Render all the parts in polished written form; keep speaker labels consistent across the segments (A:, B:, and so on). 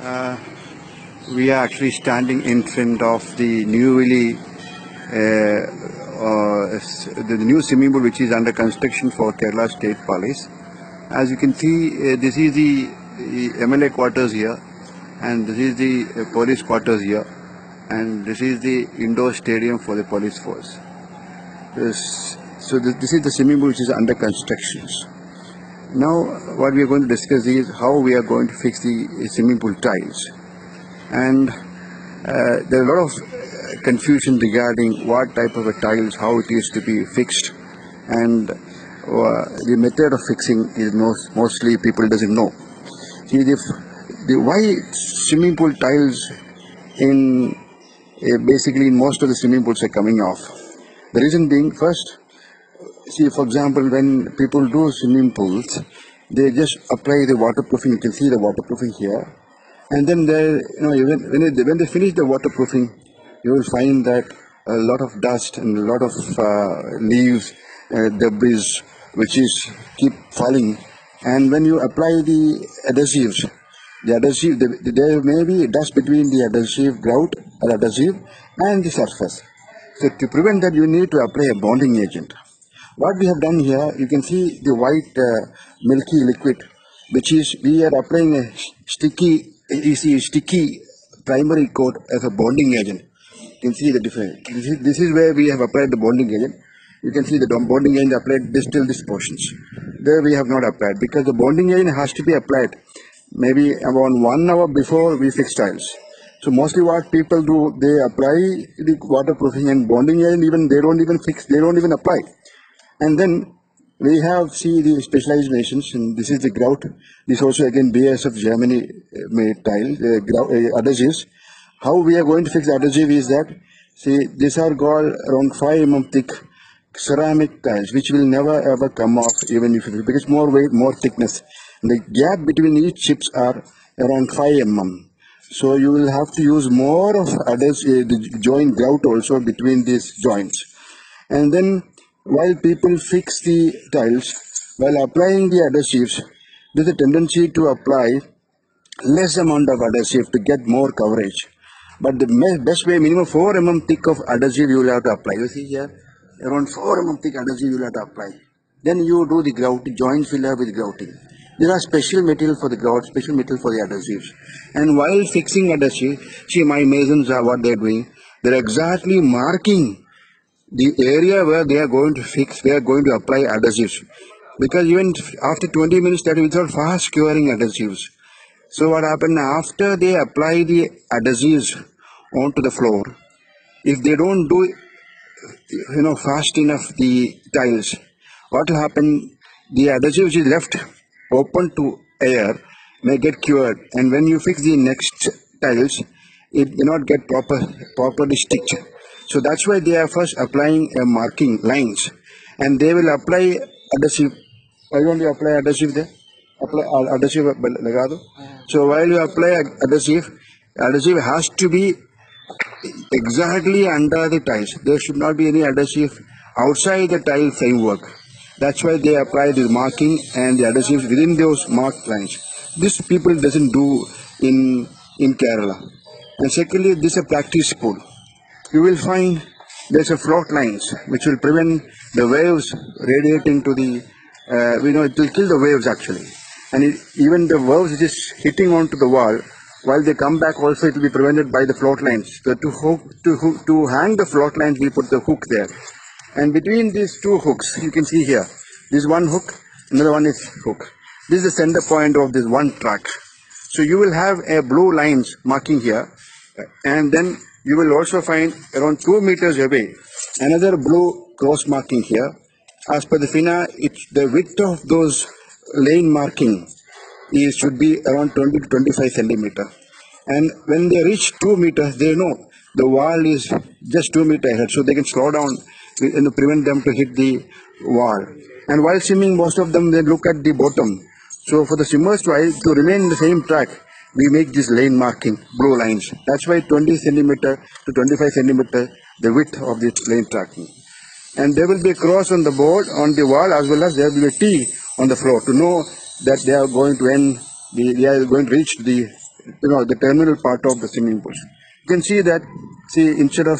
A: Uh, we are actually standing in front of the the new swimming pool which is under construction for Kerala State Police. As you can see, this is the MLA quarters here, and this is the police quarters here, and this is the indoor stadium for the police force. This is the swimming pool which is under construction. Now, what we are going to discuss is how we are going to fix the swimming pool tiles. And there are a lot of confusion regarding what type of a tiles, how it is to be fixed, and the method of fixing is mostly people doesn't know. See, the why swimming pool tiles in basically in most of the swimming pools are coming off. The reason being, first, see, for example, when people do swimming pools, they just apply the waterproofing. You can see the waterproofing here, and then when they finish the waterproofing, you will find that a lot of dust and a lot of leaves, debris, which is keep falling. And when you apply the adhesives, there may be dust between the adhesive grout or adhesive and the surface. So to prevent that, you need to apply a bonding agent. What we have done here, you can see the white milky liquid, which is we are applying a sticky primary coat as a bonding agent. You can see the difference. This is where we have applied the bonding agent. You can see the bonding agent applied till this portions. There we have not applied because the bonding agent has to be applied maybe about 1 hour before we fix tiles. So mostly what people do, they apply the waterproofing and bonding agent, even they don't even apply. And then we have the specialized machines, and this is the grout. This also again BASF Germany made tile adhesives. How we are going to fix the adhesive is that, these are called around 5 mm thick ceramic tiles, which will never ever come off even if it because more weight, more thickness. The gap between each chips are around 5 mm. So you will have to use more of adhesive, the joint grout also between these joints. And then while people fix the tiles, while applying the adhesives, there is a tendency to apply less amount of adhesive to get more coverage. But the best way, minimum 4 mm thick of adhesive you will have to apply. You see here, around 4 mm thick adhesive you will have to apply. Then you do the grout, joint filler with grouting. There are special material for the grout, special material for the adhesives. And while fixing adhesive, see my masons are what they are doing. They are exactly marking the area where they are going to fix, they are going to apply adhesives. Because even after 20 minutes, that will fast curing adhesives. So what happened after they apply the adhesives onto the floor, if they don't do fast enough the tiles, what will happen? The adhesives is left open to air may get cured, and when you fix the next tiles, it may not get properly stitched. So that's why they are first applying marking lines, and they will apply adhesive. Why don't you apply adhesive there? Apply adhesive lagado. So while you apply adhesive has to be exactly under the tiles. There should not be any adhesive outside the tile framework. That's why they apply the marking and the adhesives within those marked lines. This people doesn't do in Kerala. And secondly, this is a practice pool. You will find there's a float lines which will prevent the waves radiating to the, it will kill the waves actually. And even the waves which is hitting onto the wall, while they come back also it will be prevented by the float lines. So to hang the float lines, we put the hook there. And between these two hooks, you can see here, this one hook, another one is hook. This is the center point of this one track. So you will have a blue lines marking here, and then you will also find around 2 meters away another blue cross marking here. As per the FINA, the width of those lane marking should be around 20 to 25 centimeter. And when they reach 2 meters, they know the wall is just 2 meters ahead, so they can slow down and prevent them to hit the wall. And while swimming, most of them they look at the bottom. So for the swimmers to remain in the same track, we make this lane marking, blue lines. That's why 20 centimeter to 25 centimeter the width of this lane tracking. And there will be a cross on the board, on the wall, as well as there will be a T on the floor to know that they are going to reach the the terminal part of the swimming pool. You can see that, instead of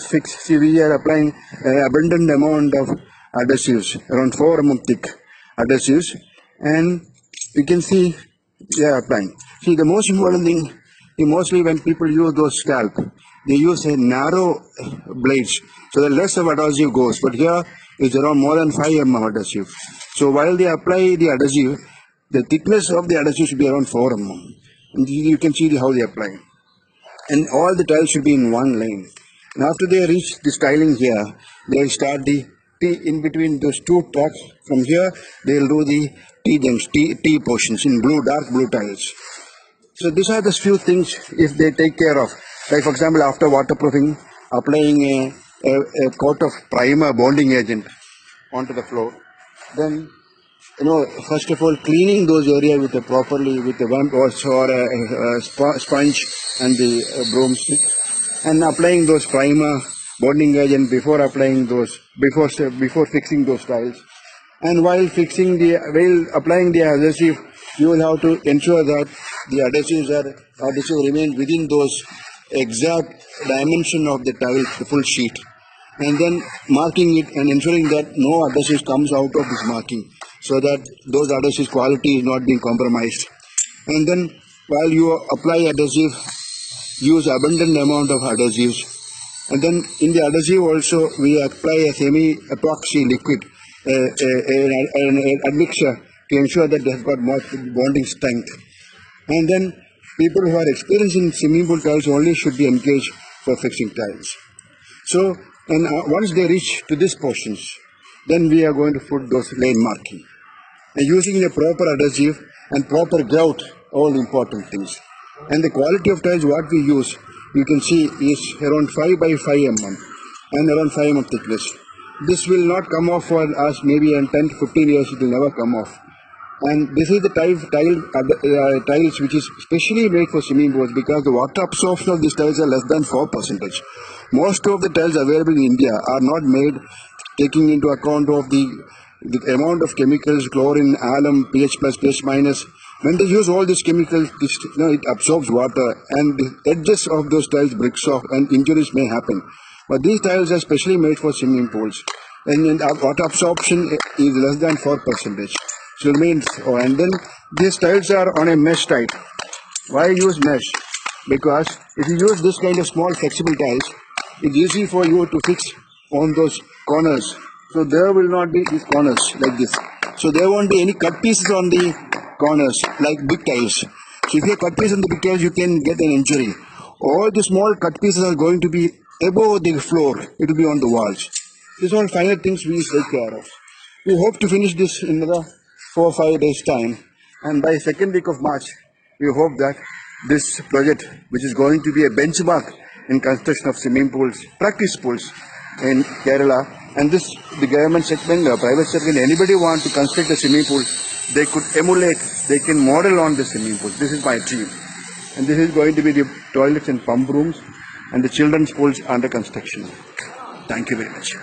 A: we are applying an abundant amount of adhesives, around 4 mm thick adhesives, and you can see they are applying. See, the most important thing, mostly when people use those scalp, they use a narrow blades, so the less of adhesive goes, but here is around more than 5 mm adhesive. So while they apply the adhesive, the thickness of the adhesive should be around 4 mm. And you can see how they apply. And all the tiles should be in one lane. And after they reach this tiling here, they start the T in between those two tracks. From here, they will do the T portions in blue, dark blue tiles. So these are the few things if they take care of. Like for example, after waterproofing, applying a coat of primer bonding agent onto the floor. Then, first of all, cleaning those areas with a wamp or a sponge and the broomstick, and applying those primer bonding agent before fixing those tiles. And while applying the adhesive, you will have to ensure that the adhesive remain within those exact dimension of the tile, the full sheet, and then marking it and ensuring that no adhesive comes out of this marking, so that those adhesives quality is not being compromised. And then while you apply adhesive, use abundant amount of adhesives. And then in the adhesive also we apply a semi-epoxy liquid, an admixture, to ensure that they have got more bonding strength. And then people who are experienced in swimming pool tiles only should be engaged for fixing tiles. So, and once they reach to these portions, then we are going to put those lane marking. And using the proper adhesive and proper grout, all important things. And the quality of tiles what we use, you can see, is around 5 by 5 mm and around 5 mm thickness. This will not come off for us maybe in 10 to 15 years, it will never come off. And this is the tiles which is specially made for swimming pools, because the water absorption of these tiles are less than 4%. Most of the tiles available in India are not made taking into account of the amount of chemicals, chlorine, alum, pH plus, pH minus. When they use all these chemicals, it absorbs water, and the edges of those tiles breaks off and injuries may happen. But these tiles are specially made for swimming pools, and water absorption is less than 4%. So it means, and then these tiles are on a mesh type. Why use mesh? Because if you use this kind of small flexible tiles, it's easy for you to fix on those corners. So there will not be these corners like this. So there won't be any cut pieces on the corners like big tiles. So if you cut pieces on the big tiles, you can get an injury. All the small cut pieces are going to be above the floor. It will be on the walls. These are all final things we take care of. We hope to finish this in another 4 or 5 days time, and by second week of March we hope that this project, which is going to be a benchmark in construction of swimming pools, practice pools in Kerala, and this the government segment, private segment, anybody want to construct a swimming pool, they could emulate, they can model on the swimming pool. This is my dream, and this is going to be the toilets and pump rooms and the children's pools under construction. Thank you very much.